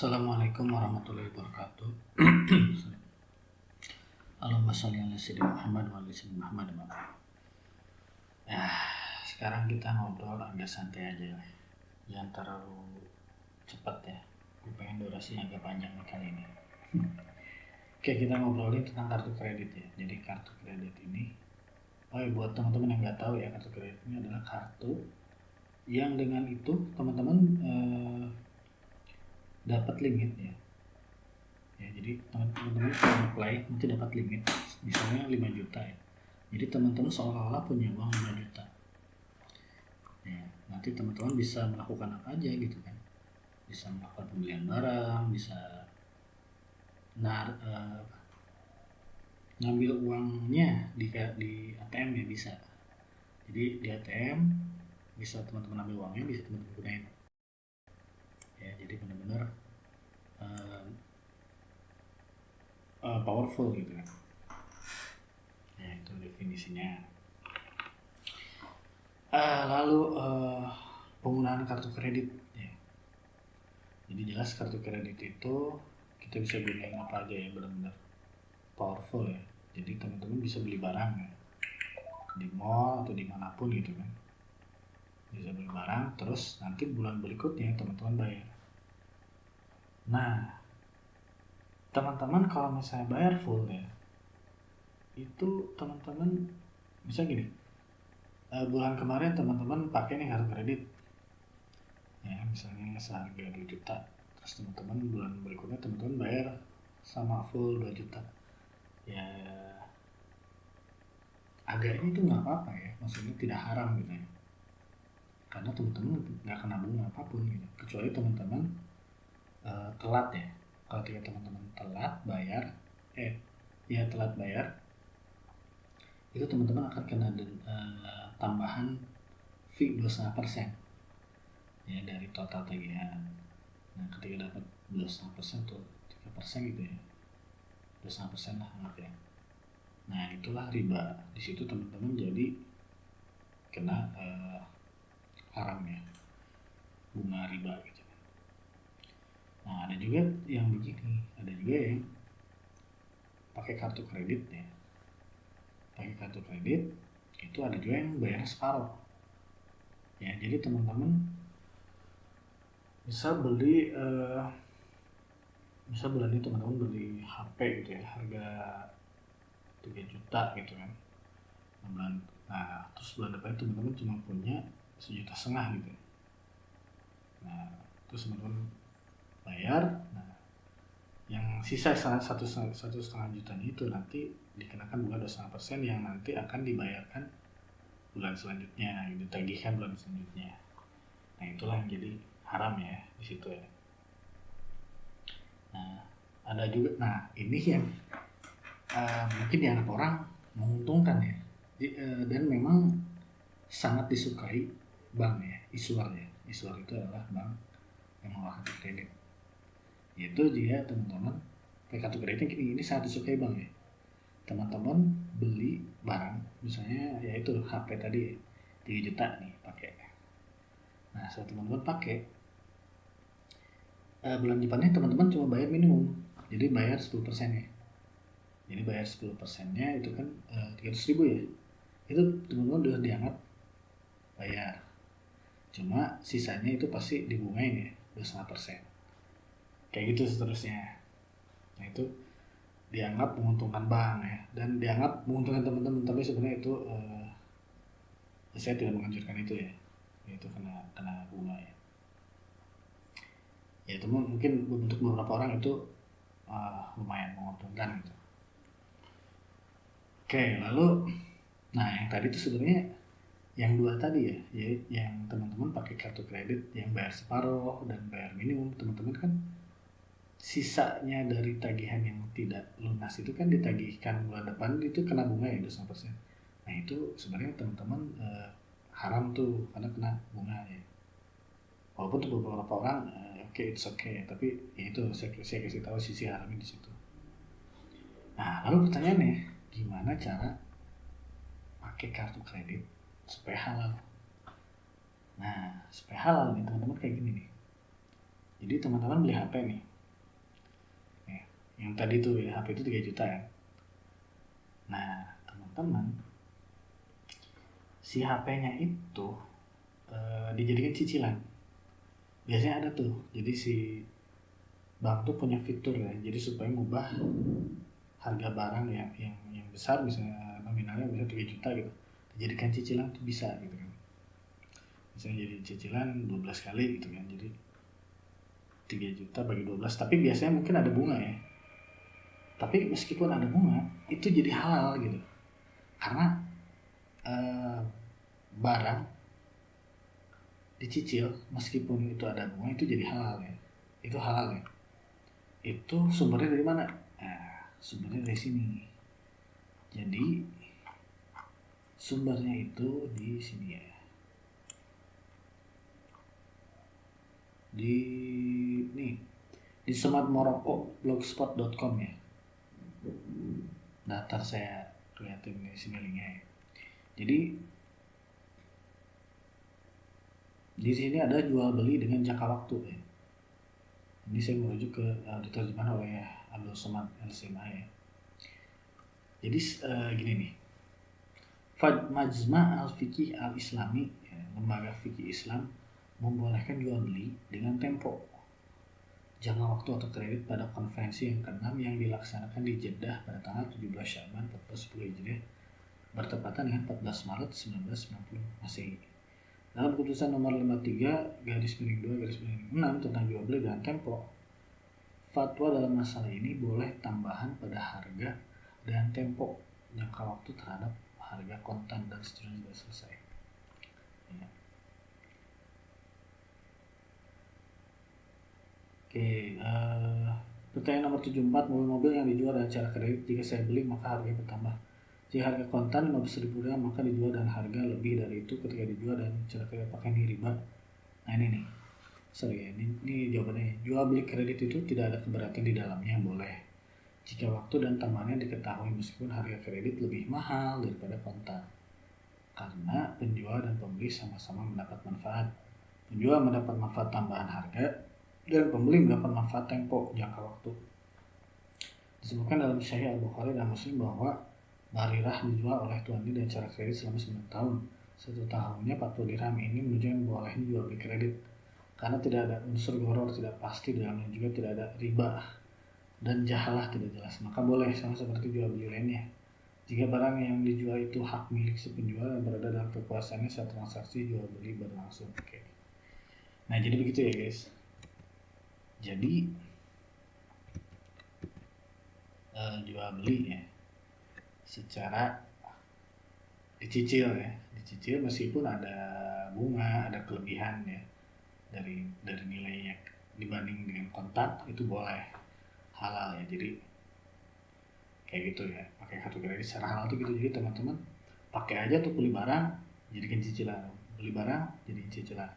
Assalamualaikum warahmatullahi wabarakatuh. Allahumma sholli ala sayyidina Muhammad wa ala sayyidina Muhammad. Sekarang kita ngobrol agak santai aja lah. Jangan terlalu cepat ya. Gue pengen durasinya agak panjang kali ini. Oke, kita ngobrolin tentang kartu kredit ya. Jadi kartu kredit ini, buat teman-teman yang nggak tahu ya, kartu kredit ini adalah kartu yang dengan itu teman-teman dapat limit ya. Jadi teman-teman apply nanti dapat limit misalnya 5 juta ya. Jadi teman-teman seolah-olah punya uang 5 juta ya, nanti teman-teman bisa melakukan apa aja gitu kan, bisa melakukan pembelian barang, bisa ngambil uangnya di ATM ya bisa. Jadi di ATM bisa teman-teman ambil uangnya, bisa teman-teman gunain ya. Jadi benar-benar powerful gitu kan ya, itu definisinya. Lalu penggunaan kartu kredit ya. Jadi jelas kartu kredit itu kita bisa gunain apa aja ya, benar-benar powerful ya. Jadi teman-teman bisa beli barang ya, di mall atau dimanapun gitu kan, bisa beli barang, terus nanti bulan berikutnya teman-teman bayar. Nah teman-teman kalau misalnya bayar full ya, itu teman-teman bisa gini, bulan kemarin teman-teman pakai nih kartu kredit ya, misalnya seharga 2 juta, terus teman-teman bulan berikutnya teman-teman bayar sama full 2 juta ya, agaknya itu nggak apa-apa ya, maksudnya tidak haram gitu ya, karena teman-teman nggak kena bunga apapun gitu, kecuali teman-teman telat ya. Kalau teman-teman telat bayar telat bayar, itu teman-teman akan kena tambahan fee 2,5% ya dari total tagihan. Nah ketika dapat 2,5% tuh 3% gitu ya, 2,5% lah anggap ya. Nah itulah riba. Di situ teman-teman jadi kena haram ya, bunga riba gitu. Nah ada juga yang begini, ada juga yang pakai kartu kredit ya. Pakai kartu kredit itu ada juga yang bayar separuh ya. Jadi teman-teman bisa beli bisa bulan ini teman-teman beli HP gitu ya, harga 3 juta gitu kan. Nah terus bulan depan teman-teman cuma punya 1,5 juta gitu. Nah terus teman-teman bayar, nah yang sisa 1,5 juta itu nanti dikenakan bunga 2,5% yang nanti akan dibayarkan bulan selanjutnya, ditagihkan bulan selanjutnya. Nah itulah yang jadi haram ya di situ ya. Nah ada juga, nah ini yang mungkin dianggap orang menguntungkan ya, dan memang sangat disukai bank ya, issuer ya. Issuer itu adalah bank yang mengeluarkan kredit, yaitu dia teman-teman pakai kartu kredit ini sangat disukai bank ya. Teman-teman beli barang misalnya yaitu HP tadi 3 juta nih pakai. Nah setelah teman-teman pakai, bulan depannya teman-teman cuma bayar minimum, jadi bayar 10% ya. Jadi bayar 10%-nya itu kan 300.000 ya. Itu teman-teman udah dianggap bayar. Cuma sisanya itu pasti dibungain ya 2,5%. Kayak gitu seterusnya. Nah itu dianggap menguntungkan bank ya, dan dianggap menguntungkan teman-teman, tapi sebenarnya itu saya tidak menganjurkan itu ya. Itu kena bunga ya. Ya itu mungkin untuk beberapa orang itu lumayan menguntungkan gitu. Oke, lalu nah yang tadi itu sebenarnya yang dua tadi ya, yang teman-teman pakai kartu kredit yang bayar separuh dan bayar minimum, teman-teman kan sisanya dari tagihan yang tidak lunas itu kan ditagihkan bulan depan, itu kena bunga ya 2,5%. Nah itu sebenarnya teman-teman haram tuh karena kena bunga ya. Walaupun untuk beberapa orang it's okay, tapi ya itu saya kasih tahu sisi haramnya di situ. Nah lalu pertanyaannya, gimana cara pakai kartu kredit supaya halal? Nah supaya halal nih teman-teman kayak gini nih. Jadi teman-teman beli HP nih, Yang tadi tuh ya, HP itu 3 juta ya. Nah, teman-teman, si HP-nya itu dijadikan cicilan. Biasanya ada tuh. Jadi si bank tuh punya fitur ya. Jadi supaya ngubah harga barang yang besar, misalnya nominalnya bisa 3 juta gitu, dijadikan cicilan tuh bisa gitu kan. Misalnya jadi cicilan 12 kali gitu kan. Jadi 3 juta bagi 12, tapi biasanya mungkin ada bunga ya. Tapi meskipun ada bunga, itu jadi halal gitu. Karena barang dicicil meskipun itu ada bunga itu jadi halal ya. Itu halal ya. Itu sumbernya dari mana? Nah, sumbernya dari sini. Jadi sumbernya itu di sini ya. Di smartmorocco.blogspot.com ya. Daftar saya lihatin di sini linknya ya. Jadi di sini ada jual beli dengan jangka waktu ya. Ini saya merujuk ke diterjemahkan oleh Abdul Somad LCMA ya. Jadi gini nih. Majma' al-Fiqih al-Islami ya, lembaga fikih Islam membolehkan jual beli dengan tempo jangka waktu atau kredit pada konferensi yang ke-6 yang dilaksanakan di Jeddah pada tanggal 17 Sya'ban 1410 Hijriah bertepatan dengan 14 Maret 1990 Masehi. Dalam keputusan nomor 53/2/6 tentang jual beli dengan tempo, fatwa dalam masalah ini boleh tambahan pada harga dan tempo jangka waktu terhadap harga kontan dan seterusnya sudah selesai. Ya. Oke, pertanyaan nomor 74, mobil-mobil yang dijual dengan cara kredit, jika saya beli maka harganya bertambah. Jika harga kontan Rp15.000 maka dijual dan harga lebih dari itu ketika dijual dan cara kredit pakai riba. Nah ini nih, ini jawabannya. Jual beli kredit itu tidak ada keberatan di dalamnya, boleh jika waktu dan tambahannya diketahui meskipun harga kredit lebih mahal daripada kontan, karena penjual dan pembeli sama-sama mendapat manfaat. Penjual mendapat manfaat tambahan harga dan pembeli mendapat manfaat tempo jangka waktu. Disebutkan dalam Sahih Al-Bukhari dan Muslim bahwa Barirah dijual oleh tuannya dengan cara kredit selama 9 tahun. 1 tahunnya 40 dirham. Ini menunjukkan bolehnya jual beli kredit karena tidak ada unsur gharar, tidak pasti dalamnya, juga tidak ada riba dan jahalah tidak jelas, maka boleh, sama seperti jual beli lainnya. Jika barang yang dijual itu hak milik si penjual dan berada dalam kekuasaannya saat transaksi jual beli berlangsung. Oke. Nah jadi begitu ya guys. Jadi jual beli ya secara dicicil ya, dicicil meskipun ada bunga, ada kelebihan ya dari nilainya dibanding dengan kontan, itu boleh, halal ya. Jadi kayak gitu ya, pakai kartu kredit secara halal tuh gitu. Jadi teman-teman pakai aja tuh, beli barang jadikan cicilan, beli barang jadi cicilan,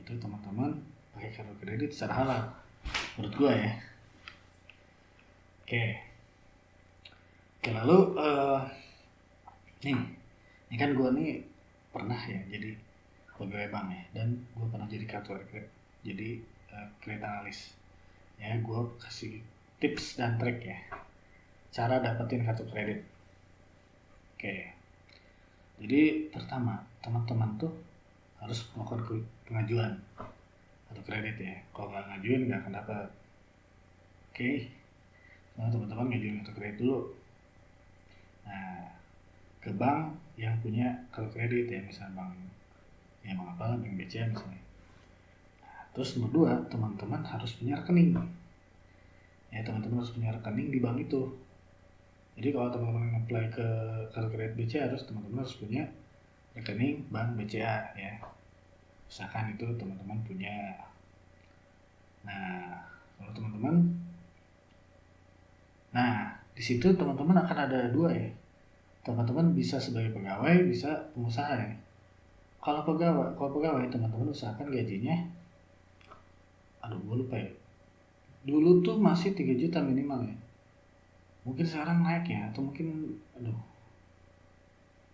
itu teman-teman pakai kartu kredit secara halal menurut gua ya. Oke, lalu ini kan gua nih pernah ya jadi pegawai bank ya, dan gua pernah jadi kartu kredit, jadi kredit analis ya. Gua kasih tips dan trik ya cara dapetin kartu kredit. Oke, jadi pertama teman-teman tuh harus melakukan pengajuan kartu kredit ya. Kalau nggak ngajuin nggak akan dapat. Oke, nah teman-teman ngajuin kartu kredit dulu. Nah, ke bank yang punya kartu kredit ya, misalnya bank ya, bank apa, bank BCA misalnya. Nah, terus nomor 2, teman-teman harus punya rekening ya. Teman-teman harus punya rekening di bank itu. Jadi kalau teman-teman apply ke kartu kredit BCA, teman-teman harus punya rekening bank BCA ya, usahakan itu teman-teman punya. Nah, kalau teman-teman, nah di situ teman-teman akan ada 2 ya. Teman-teman bisa sebagai pegawai, bisa pengusaha ya. Kalau pegawai teman-teman usahakan gajinya, gue lupa ya, dulu tuh masih 3 juta minimal ya. Mungkin sekarang naik ya, atau mungkin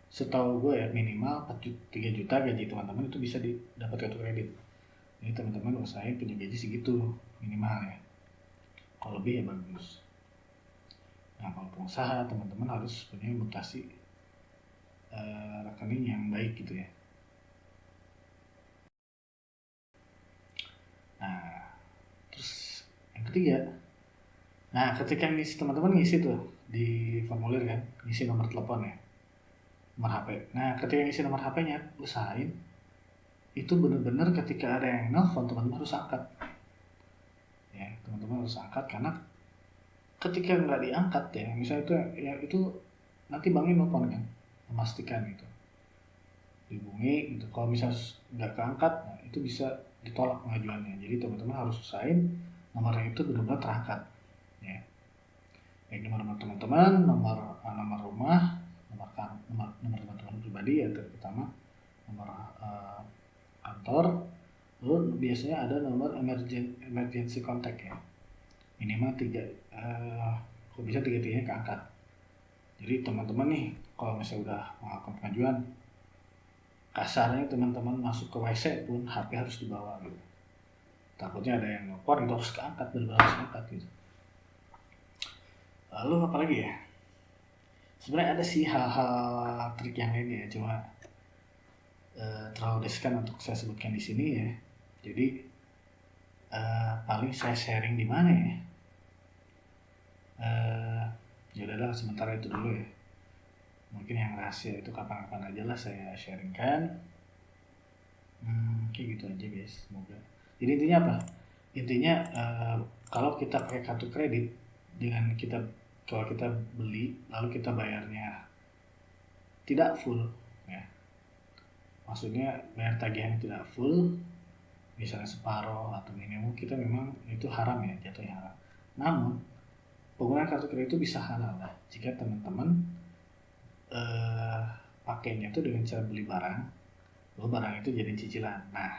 setahu gue ya minimal 3 juta gaji teman-teman itu bisa dapat kartu kredit. Jadi teman-teman usahain punya gaji segitu minimal ya. Kalau lebih ya bagus. Nah, kalau pengusaha, teman-teman harus punya mutasi rekening yang baik gitu ya. Nah, terus yang ketiga, nah ketika ngisi, teman-teman ngisi tuh di formulir kan, ngisi nomor telepon ya, nomor HP. Nah, ketika ngisi nomor HP-nya, usahain itu benar-benar ketika ada yang nelfon, teman-teman harus angkat. Ya, teman-teman harus angkat karena ketika nggak diangkat ya, misalnya itu ya itu nanti banknya nelfon kan, memastikan gitu, dihubungi gitu. Kalau misalnya nggak keangkat, nah, itu bisa ditolak pengajuannya. Jadi teman-teman harus usahain nomornya itu benar-benar terangkat. Ya, baik nomor teman-teman, nomor rumah, nomor teman-teman pribadi ya terutama nomor kantor. Lalu biasanya ada nomor emergency contact ya, minimal 3, kalau bisa 3-tiganya keangkat. Jadi teman-teman nih kalau misalnya udah melakukan pengajuan, kasarnya teman-teman masuk ke WC pun HP harus dibawa gitu, takutnya ada yang nelfon, itu harus keangkat, benar-benar harus keangkat gitu. Lalu apalagi ya, sebenarnya ada sih hal-hal trik yang lainnya ya, cuma terlalu riskan untuk saya sebutkan di sini ya. Jadi paling saya sharing di mana ya, ya udahlah sementara itu dulu ya. Mungkin yang rahasia itu kapan-kapan aja lah saya sharingkan. Kayak gitu aja guys, semoga. Jadi intinya apa? Intinya kalau kita pakai kartu kredit, dengan kita, kalau kita beli lalu kita bayarnya tidak full ya, maksudnya bayar tagihannya tidak full, misalnya separuh atau minimum, kita memang itu haram ya, jatuhnya haram. Namun penggunaan kartu kredit itu bisa halal lah jika teman-teman pakainya itu dengan cara beli barang, lalu barang itu jadi cicilan. Nah,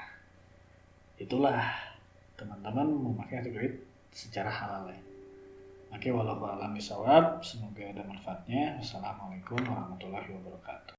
itulah teman-teman memakai kartu kredit secara halal ya. Oke, wallahu a'lam bishawab. Semoga ada manfaatnya. Wassalamualaikum warahmatullahi wabarakatuh.